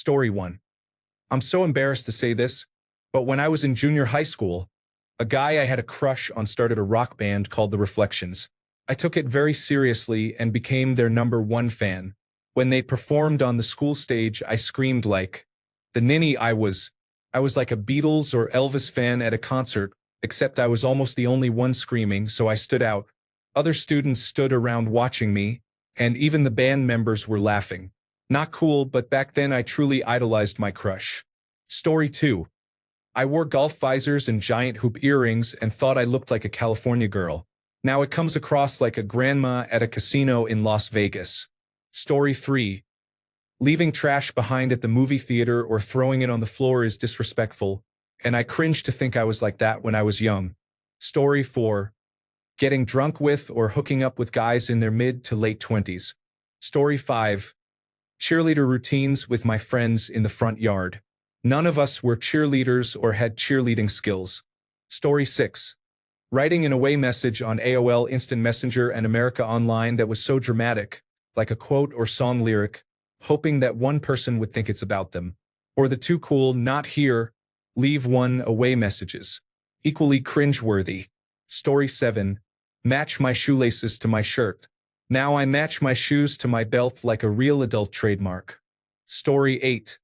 Story 1. I'm so embarrassed to say this, but when I was in junior high school, a guy I had a crush on started a rock band called The Reflections. I took it very seriously and became their #1 fan. When they performed on the school stage, I screamed like the ninny I was. I was like a Beatles or Elvis fan at a concert, except I was almost the only one screaming, so I stood out. Other students stood around watching me, and even the band members were laughing. Not cool, but back then I truly idolized my crush. Story 2. I wore golf visors and giant hoop earrings and thought I looked like a California girl. Now it comes across like a grandma at a casino in Las Vegas. Story 3. Leaving trash behind at the movie theater or throwing it on the floor is disrespectful, and I cringe to think I was like that when I was young. Story 4. Getting drunk with or hooking up with guys in their mid to late 20s. Story 5. Cheerleader routines with my friends in the front yard. None of us were cheerleaders or had cheerleading skills. Story 6. Writing an away message on AOL Instant Messenger and America Online that was so dramatic, like a quote or song lyric, hoping that one person would think it's about them. Or the too cool, not here, leave one away messages. Equally cringe-worthy. Story 7. Match my shoelaces to my shirt. Now I match my shoes to my belt like a real adult trademark. Story 8.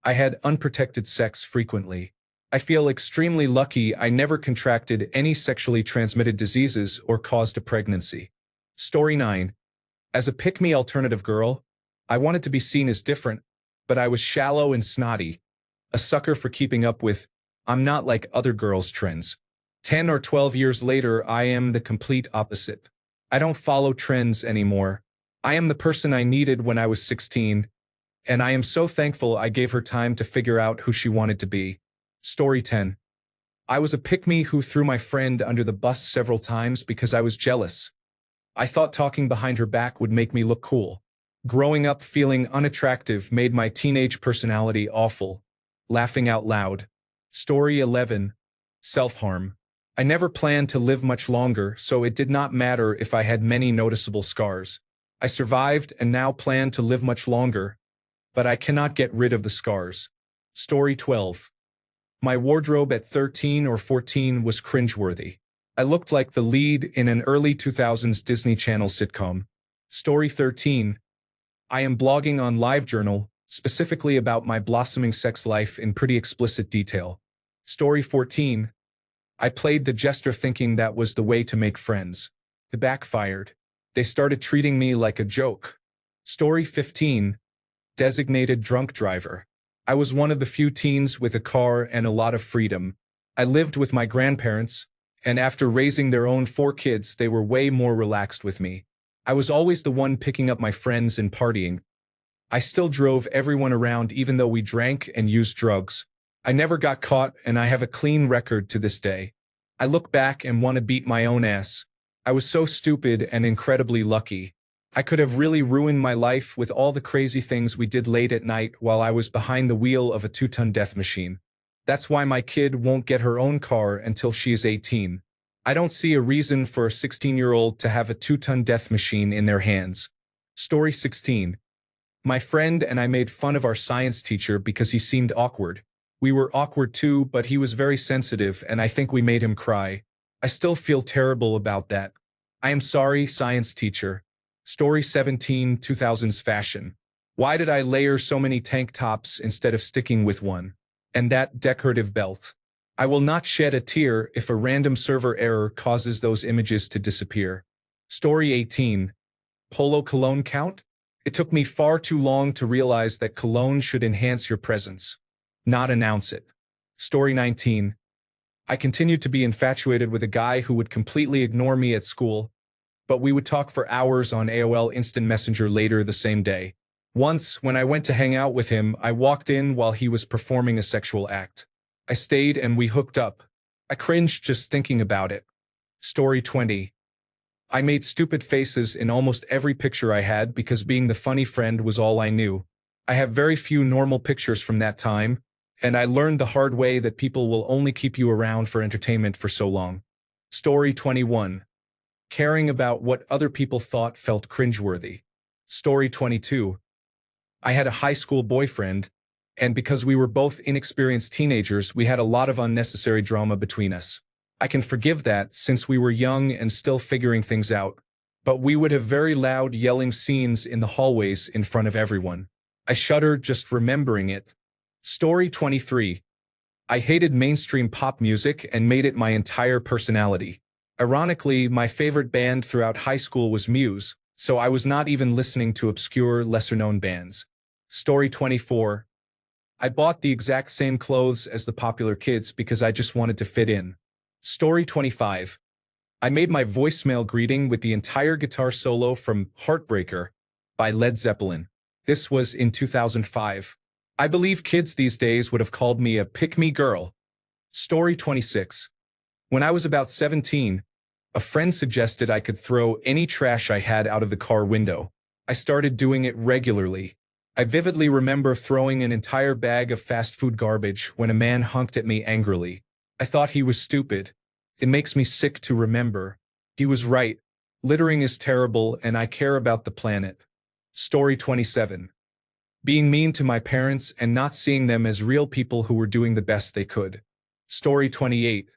I had unprotected sex frequently. I feel extremely lucky I never contracted any sexually transmitted diseases or caused a pregnancy. Story 9. As a pick-me alternative girl, I wanted to be seen as different, but I was shallow and snotty, a sucker for keeping up with I'm not like other girls' trends. 10 or 12 years later, I am the complete opposite. I don't follow trends anymore. I am the person I needed when I was 16, and I am so thankful I gave her time to figure out who she wanted to be. Story 10. I was a pick-me who threw my friend under the bus several times because I was jealous. I thought talking behind her back would make me look cool. Growing up feeling unattractive made my teenage personality awful. Laughing out loud. Story 11. Self-harm. I never planned to live much longer, so it did not matter if I had many noticeable scars. I survived and now plan to live much longer, but I cannot get rid of the scars. Story 12. My wardrobe at 13 or 14 was cringeworthy. I looked like the lead in an early 2000s Disney Channel sitcom. Story 13. I am blogging on LiveJournal, specifically about my blossoming sex life in pretty explicit detail. Story 14. I played the jester thinking that was the way to make friends. It backfired. They started treating me like a joke. Story 15. Designated drunk driver. I was one of the few teens with a car and a lot of freedom. I lived with my grandparents, and after raising their own 4 kids, they were way more relaxed with me. I was always the one picking up my friends and partying. I still drove everyone around even though we drank and used drugs. I never got caught, and I have a clean record to this day. I look back and want to beat my own ass. I was so stupid and incredibly lucky. I could have really ruined my life with all the crazy things we did late at night while I was behind the wheel of a 2-ton death machine. That's why my kid won't get her own car until she is 18. I don't see a reason for a 16-year-old to have a 2-ton death machine in their hands. Story 16. My friend and I made fun of our science teacher because he seemed awkward. We were awkward too, but he was very sensitive and I think we made him cry. I still feel terrible about that. I am sorry, science teacher. Story 17, 2000s fashion. Why did I layer so many tank tops instead of sticking with one? And that decorative belt. I will not shed a tear if a random server error causes those images to disappear. Story 18. Polo cologne count? It took me far too long to realize that cologne should enhance your presence, not announce it. Story 19. I continued to be infatuated with a guy who would completely ignore me at school, but we would talk for hours on AOL Instant Messenger later the same day. Once, when I went to hang out with him, I walked in while he was performing a sexual act. I stayed and we hooked up. I cringed just thinking about it. Story 20. I made stupid faces in almost every picture I had because being the funny friend was all I knew. I have very few normal pictures from that time, and I learned the hard way that people will only keep you around for entertainment for so long. Story 21. Caring about what other people thought felt cringeworthy. Story 22. I had a high school boyfriend, And because we were both inexperienced teenagers, we had a lot of unnecessary drama between us. I can forgive that since we were young and still figuring things out. But we would have very loud yelling scenes in the hallways in front of everyone. I shudder just remembering it. Story 23. I hated mainstream pop music and made it my entire personality. Ironically, my favorite band throughout high school was Muse, so I was not even listening to obscure, lesser-known bands. Story 24. I bought the exact same clothes as the popular kids because I just wanted to fit in. Story 25. I made my voicemail greeting with the entire guitar solo from Heartbreaker by Led Zeppelin. This was in 2005. I believe kids these days would have called me a pick-me girl. Story 26. When I was about 17, a friend suggested I could throw any trash I had out of the car window. I started doing it regularly. I vividly remember throwing an entire bag of fast food garbage when a man honked at me angrily. I thought he was stupid. It makes me sick to remember. He was right. Littering is terrible and I care about the planet. Story 27. Being mean to my parents and not seeing them as real people who were doing the best they could. Story 28.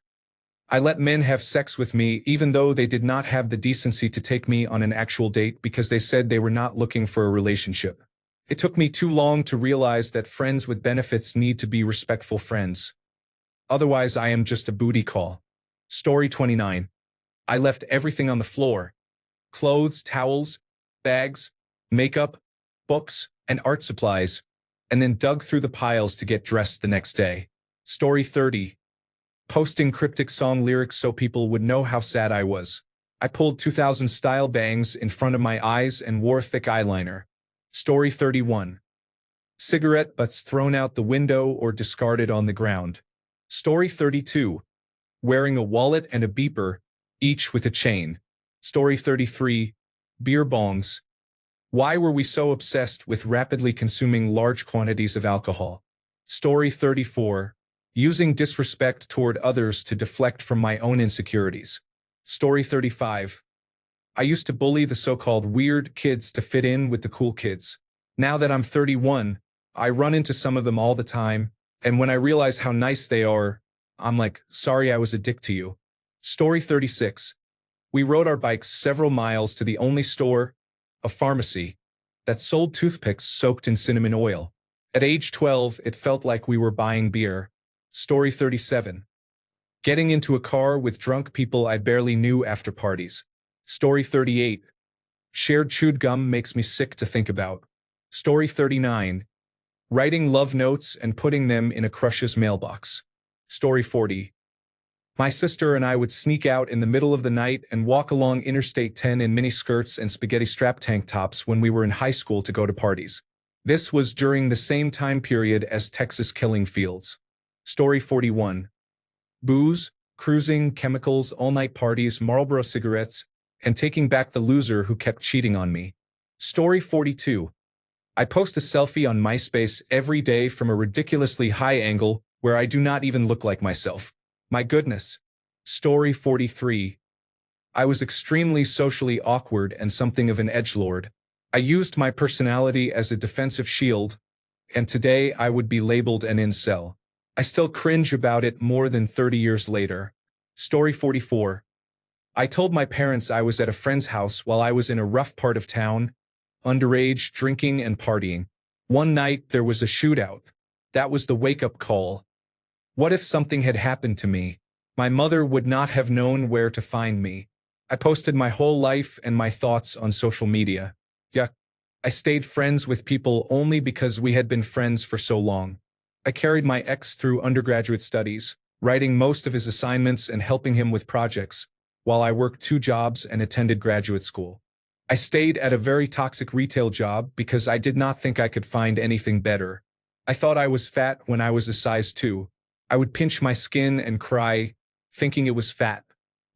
I let men have sex with me even though they did not have the decency to take me on an actual date because they said they were not looking for a relationship. It took me too long to realize that friends with benefits need to be respectful friends. Otherwise, I am just a booty call. Story 29. I left everything on the floor. Clothes, towels, bags, makeup, books, and art supplies, and then dug through the piles to get dressed the next day. Story 30. Posting cryptic song lyrics so people would know how sad I was. I pulled 2000 style bangs in front of my eyes and wore thick eyeliner. Story 31. Cigarette butts thrown out the window or discarded on the ground. Story 32. Wearing a wallet and a beeper, each with a chain. Story 33. Beer bongs. Why were we so obsessed with rapidly consuming large quantities of alcohol? Story 34. Using disrespect toward others to deflect from my own insecurities. Story 35. I used to bully the so-called weird kids to fit in with the cool kids. Now that I'm 31, I run into some of them all the time, and when I realize how nice they are, I'm like, sorry I was a dick to you. Story 36. We rode our bikes several miles to the only store, a pharmacy, that sold toothpicks soaked in cinnamon oil. At age 12, it felt like we were buying beer. Story 37. Getting into a car with drunk people I barely knew after parties. Story 38. Shared chewed gum makes me sick to think about. Story 39. Writing love notes and putting them in a crush's mailbox. Story 40. My sister and I would sneak out in the middle of the night and walk along Interstate 10 in miniskirts and spaghetti strap tank tops when we were in high school to go to parties. This was during the same time period as Texas killing fields. Story 41. Booze, cruising, chemicals, all-night parties, Marlboro cigarettes, and taking back the loser who kept cheating on me. Story 42. I post a selfie on MySpace every day from a ridiculously high angle where I do not even look like myself. My goodness. Story 43. I was extremely socially awkward and something of an edgelord. I used my personality as a defensive shield, and today I would be labeled an incel. I still cringe about it more than 30 years later. Story 44. I told my parents I was at a friend's house while I was in a rough part of town, underage, drinking and partying. One night there was a shootout. That was the wake-up call. What if something had happened to me? My mother would not have known where to find me. I posted my whole life and my thoughts on social media. Yuck. I stayed friends with people only because we had been friends for so long. I carried my ex through undergraduate studies, writing most of his assignments and helping him with projects, while I worked 2 jobs and attended graduate school. I stayed at a very toxic retail job because I did not think I could find anything better. I thought I was fat when I was a size 2. I would pinch my skin and cry, thinking it was fat.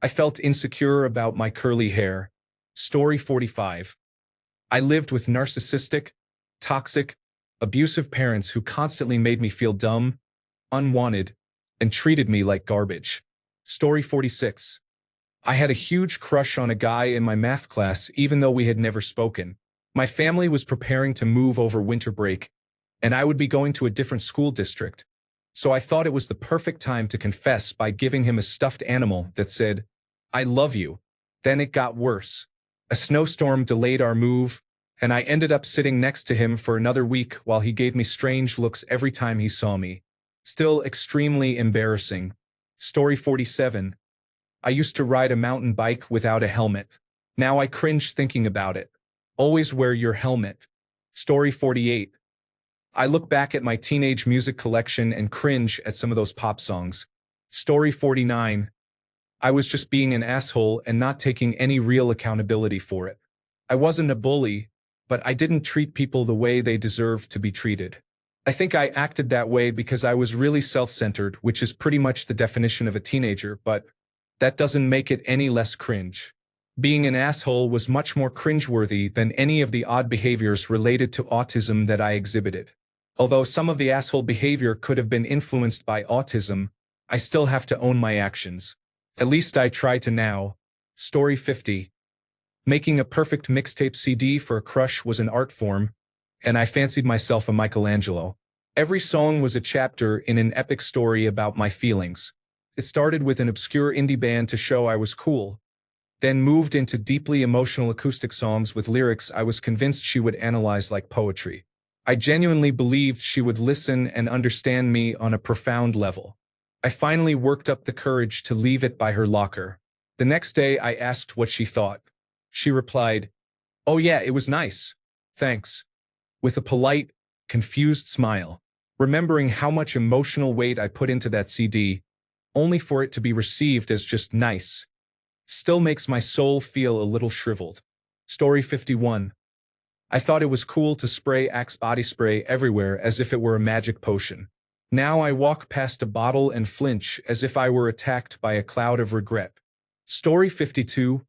I felt insecure about my curly hair. Story 45. I lived with narcissistic, toxic, abusive parents who constantly made me feel dumb, unwanted, and treated me like garbage. Story 46. I had a huge crush on a guy in my math class even though we had never spoken. My family was preparing to move over winter break, and I would be going to a different school district. So I thought it was the perfect time to confess by giving him a stuffed animal that said, "I love you." Then it got worse. A snowstorm delayed our move, and I ended up sitting next to him for another week while he gave me strange looks every time he saw me. Still extremely embarrassing. Story 47. I used to ride a mountain bike without a helmet. Now I cringe thinking about it. Always wear your helmet. Story 48. I look back at my teenage music collection and cringe at some of those pop songs. Story 49. I was just being an asshole and not taking any real accountability for it. I wasn't a bully, but I didn't treat people the way they deserved to be treated. I think I acted that way because I was really self-centered, which is pretty much the definition of a teenager, but that doesn't make it any less cringe. Being an asshole was much more cringeworthy than any of the odd behaviors related to autism that I exhibited. Although some of the asshole behavior could have been influenced by autism, I still have to own my actions. At least I try to now. Story 50. Making a perfect mixtape CD for a crush was an art form, and I fancied myself a Michelangelo. Every song was a chapter in an epic story about my feelings. It started with an obscure indie band to show I was cool, then moved into deeply emotional acoustic songs with lyrics I was convinced she would analyze like poetry. I genuinely believed she would listen and understand me on a profound level. I finally worked up the courage to leave it by her locker. The next day I asked what she thought. She replied, "Oh yeah, it was nice. Thanks." With a polite, confused smile, remembering how much emotional weight I put into that CD, only for it to be received as just nice, still makes my soul feel a little shriveled. Story 51. I thought it was cool to spray Axe body spray everywhere as if it were a magic potion. Now I walk past a bottle and flinch as if I were attacked by a cloud of regret. Story 52.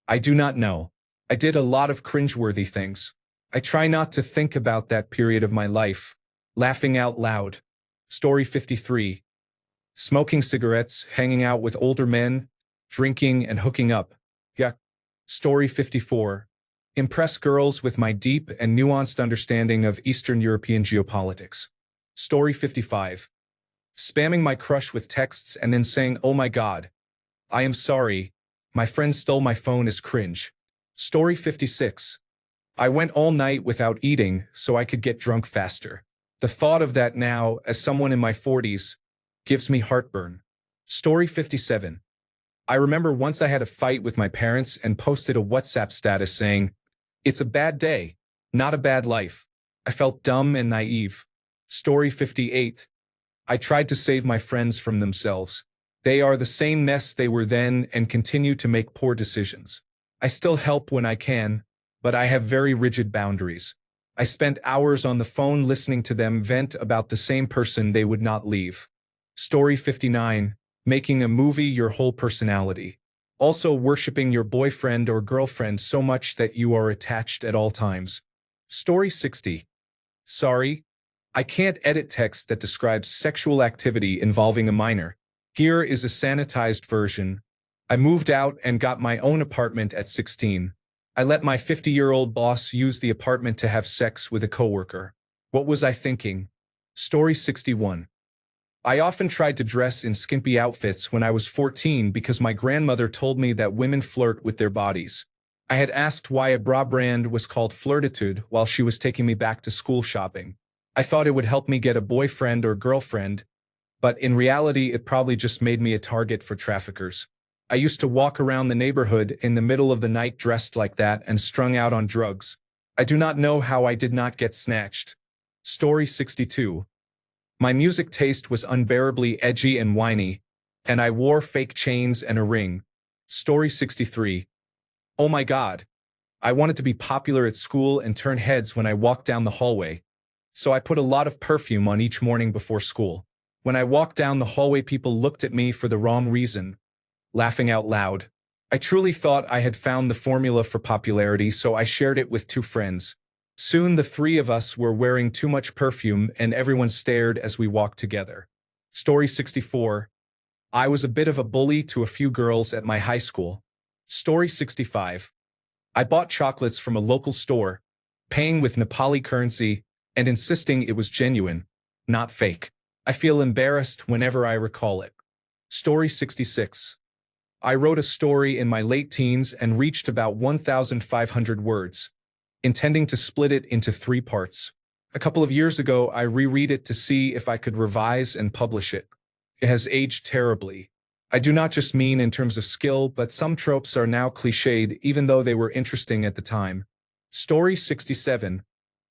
I do not know. I did a lot of cringeworthy things. I try not to think about that period of my life. Laughing out loud. Story 53. Smoking cigarettes, hanging out with older men, drinking and hooking up. Yuck. Story 54. Impress girls with my deep and nuanced understanding of Eastern European geopolitics. Story 55. Spamming my crush with texts and then saying, "Oh my God, I am sorry, my friend stole my phone" is cringe. Story 56. I went all night without eating so I could get drunk faster. The thought of that now, as someone in my 40s, gives me heartburn. Story 57. I remember once I had a fight with my parents and posted a WhatsApp status saying, "It's a bad day, not a bad life." I felt dumb and naive. Story 58. I tried to save my friends from themselves. They are the same mess they were then and continue to make poor decisions. I still help when I can, but I have very rigid boundaries. I spent hours on the phone listening to them vent about the same person they would not leave. Story 59. Making a movie your whole personality. Also worshiping your boyfriend or girlfriend so much that you are attached at all times. Story 60. Sorry, I can't edit text that describes sexual activity involving a minor. Here is a sanitized version. I moved out and got my own apartment at 16. I let my 50-year-old boss use the apartment to have sex with a coworker. What was I thinking? Story 61. I often tried to dress in skimpy outfits when I was 14 because my grandmother told me that women flirt with their bodies. I had asked why a bra brand was called Flirtitude while she was taking me back to school shopping. I thought it would help me get a boyfriend or girlfriend, but in reality it probably just made me a target for traffickers. I used to walk around the neighborhood in the middle of the night dressed like that and strung out on drugs. I do not know how I did not get snatched. Story 62. My music taste was unbearably edgy and whiny, and I wore fake chains and a ring. Story 63. Oh my God. I wanted to be popular at school and turn heads when I walked down the hallway. So I put a lot of perfume on each morning before school. When I walked down the hallway, people looked at me for the wrong reason. Laughing out loud. I truly thought I had found the formula for popularity, so I shared it with 2 friends. Soon the 3 of us were wearing too much perfume and everyone stared as we walked together. Story 64. I was a bit of a bully to a few girls at my high school. Story 65. I bought chocolates from a local store, paying with Nepali currency, and insisting it was genuine, not fake. I feel embarrassed whenever I recall it. Story 66. I wrote a story in my late teens and reached about 1,500 words, intending to split it into 3 parts. A couple of years ago, I reread it to see if I could revise and publish it. It has aged terribly. I do not just mean in terms of skill, but some tropes are now cliched even though they were interesting at the time. Story 67.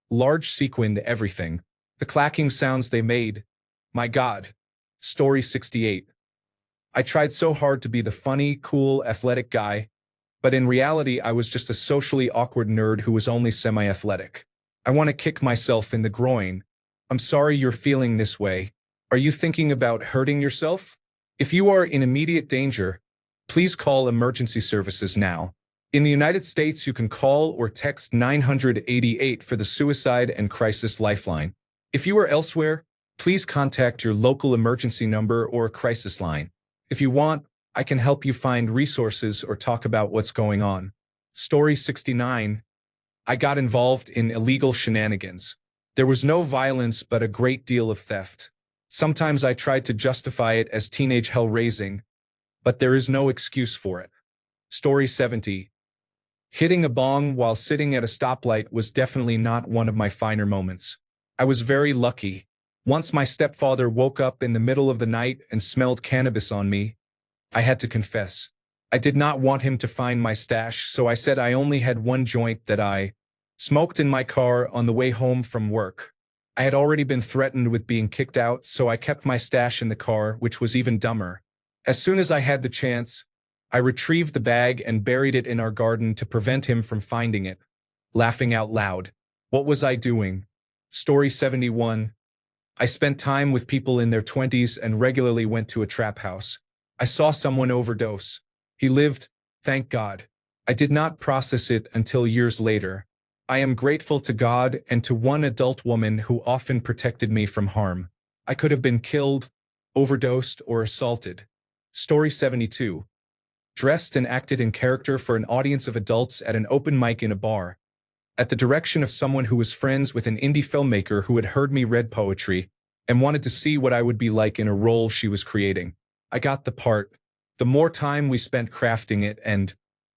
Large sequined everything. The clacking sounds they made. My God. Story 68. I tried so hard to be the funny, cool, athletic guy, but in reality I was just a socially awkward nerd who was only semi-athletic. I want to kick myself in the groin. I'm sorry you're feeling this way. Are you thinking about hurting yourself? If you are in immediate danger, please call emergency services now. In the United States, you can call or text 988 for the Suicide and Crisis Lifeline. If you are elsewhere, please contact your local emergency number or crisis line. If you want, I can help you find resources or talk about what's going on. Story 69. I got involved in illegal shenanigans. There was no violence but a great deal of theft. Sometimes I tried to justify it as teenage hell-raising, but there is no excuse for it. Story 70. Hitting a bong while sitting at a stoplight was definitely not one of my finer moments. I was very lucky. Once my stepfather woke up in the middle of the night and smelled cannabis on me, I had to confess. I did not want him to find my stash, so I said I only had one joint that I smoked in my car on the way home from work. I had already been threatened with being kicked out, so I kept my stash in the car, which was even dumber. As soon as I had the chance, I retrieved the bag and buried it in our garden to prevent him from finding it. Laughing out loud. What was I doing? Story 71. I spent time with people in their 20s and regularly went to a trap house. I saw someone overdose. He lived, thank God. I did not process it until years later. I am grateful to God and to one adult woman who often protected me from harm. I could have been killed, overdosed, or assaulted. Story 72. Dressed and acted in character for an audience of adults at an open mic in a bar. At the direction of someone who was friends with an indie filmmaker who had heard me read poetry and wanted to see what I would be like in a role she was creating. I got the part. The more time we spent crafting it and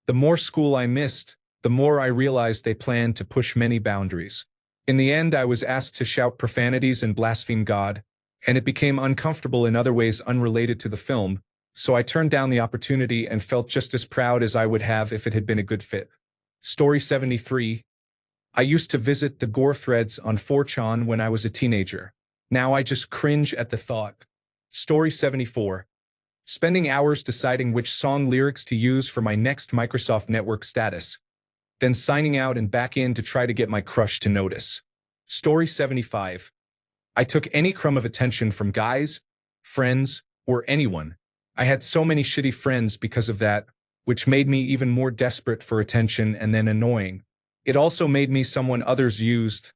the more school I missed, the more I realized they planned to push many boundaries. In the end, I was asked to shout profanities and blaspheme God, and it became uncomfortable in other ways unrelated to the film, so I turned down the opportunity and felt just as proud as I would have if it had been a good fit. Story 73. I used to visit the gore threads on 4chan when I was a teenager. Now I just cringe at the thought. Story 74. Spending hours deciding which song lyrics to use for my next Microsoft Network status, then signing out and back in to try to get my crush to notice. Story 75. I took any crumb of attention from guys, friends, or anyone. I had so many shitty friends because of that, which made me even more desperate for attention and then annoying. It also made me someone others used.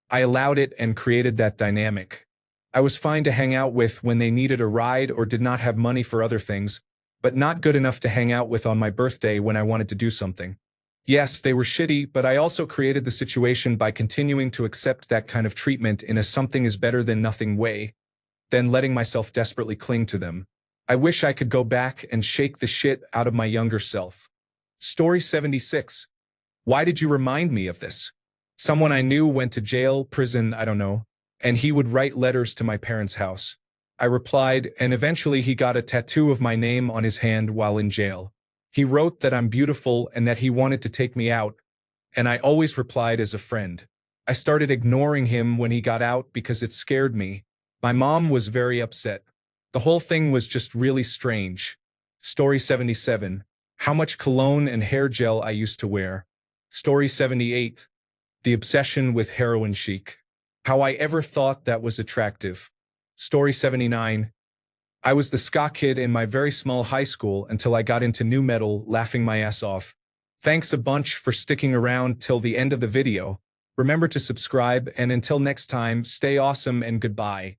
I allowed it and created that dynamic. I was fine to hang out with when they needed a ride or did not have money for other things, but not good enough to hang out with on my birthday when I wanted to do something. Yes, they were shitty, but I also created the situation by continuing to accept that kind of treatment in a something is better than nothing way, then letting myself desperately cling to them. I wish I could go back and shake the shit out of my younger self. Story 76. Why did you remind me of this? Someone I knew went to jail, prison, I don't know, and he would write letters to my parents' house. I replied, and eventually he got a tattoo of my name on his hand while in jail. He wrote that I'm beautiful and that he wanted to take me out, and I always replied as a friend. I started ignoring him when he got out because it scared me. My mom was very upset. The whole thing was just really strange. Story 77. How much cologne and hair gel I used to wear. Story 78. The obsession with heroin chic. How I ever thought that was attractive. Story 79. I was the ska kid in my very small high school until I got into nu metal, laughing my ass off. Thanks a bunch for sticking around till the end of the video. Remember to subscribe, and until next time, stay awesome and goodbye.